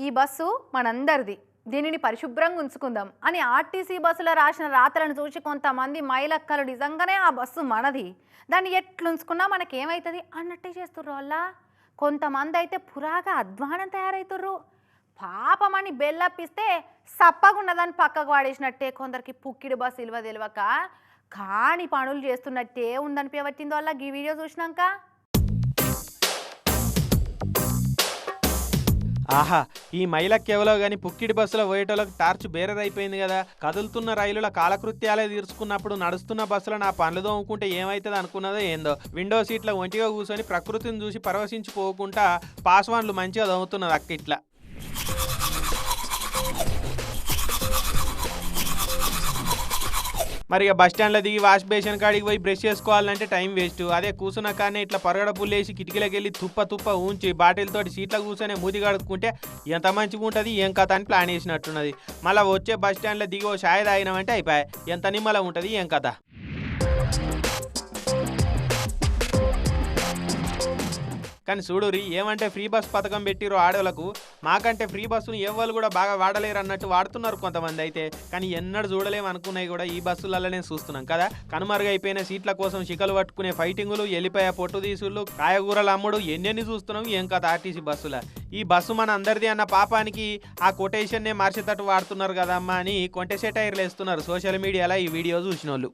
ఈ బస్సు మనందరిది, దీనిని పరిశుభ్రంగా ఉంచుకుందాం అని ఆర్టీసీ బస్సులో రాసిన రాతలను చూసి కొంతమంది మైలక్కలు నిజంగానే ఆ బస్సు మనది, దాన్ని ఎట్లుంచుకున్నా మనకేమవుతుంది అన్నట్టే చేస్తుర్రు వల్ల. కొంతమంది అయితే పురాగా అధ్వానం తయారవుతుర్రు. పాపమని బెల్లప్పిస్తే సప్పగున్నదాన్ని పక్కకు వాడేసినట్టే, కొందరికి పుక్కిడి బస్సు ఇల్వ తెలియక కాని పనులు చేస్తున్నట్టే ఉందనిపించబట్టింది వల్ల ఈ వీడియో చూసినాక. ఆహా, ఈ మైలక్కెవలో గాని పుక్కిడి బస్సులో పోయేటోళ్ళకి టార్చ్ బేరర్ అయిపోయింది కదా. కదులుతున్న రైలుల కాలకృత్యాలే తీర్చుకున్నప్పుడు నడుస్తున్న బస్సులో నా పనులు తోముకుంటే ఏమవుతుంది అనుకున్నదో ఏందో. విండో సీట్లో ఒంటిగా కూర్చొని ప్రకృతిని చూసి పరవశించిపోకుండా పాస్వాన్లు మంచిగా తోముతున్నది అక్క ఇట్లా. మరి ఇక బస్ స్టాండ్లో దిగి వాష్ బేసిన్ కాడికి పోయి బ్రష్ చేసుకోవాలంటే టైం వేస్ట్. అదే కూర్చున్న కానీ ఇట్లా పరగడ పుల్లేసి కిటికీలోకి వెళ్ళి తుప్ప ఉంచి బాటిల్ తోటి సీట్లో కూర్చొని మూతి కడుక్కుంటే ఎంత మంచిగా ఉంటుంది ఏం కథ అని ప్లాన్ వేసినట్టున్నది. మళ్ళీ వచ్చే బస్ స్టాండ్లో దిగి ఓ షాయి తాగినామంటే అయిపోయాయి, ఎంత నిమ్మలం ఉంటుంది ఏం కథ. కానీ చూడురి, ఏమంటే ఫ్రీ బస్ పథకం పెట్టిరు ఆడోళ్ళకు, మాకంటే ఫ్రీ బస్సును ఎవ్వరు కూడా బాగా వాడలేరు అన్నట్టు వాడుతున్నారు కొంతమంది అయితే. కానీ ఎన్నడూ చూడలేము అనుకున్నాయి కూడా ఈ బస్సులలోనే చూస్తున్నాం కదా. కనుమరుగైపోయిన సీట్ల కోసం శిఖలు పట్టుకునే ఫైటింగులు, ఎల్లిపాయ పొట్టు తీసుళ్ళు, కాయగూరల అమ్ముడు ఎన్నెన్ని చూస్తున్నాం ఏం కదా ఆర్టీసీ బస్సుల. ఈ బస్సు మన అందరిది అన్న పాపానికి ఆ కొటేషన్నే మార్చేటట్టు వాడుతున్నారు కదమ్మా అని కొంటె సెటైర్లు వేస్తున్నారు సోషల్ మీడియాలో ఈ వీడియో చూసిన వాళ్ళు.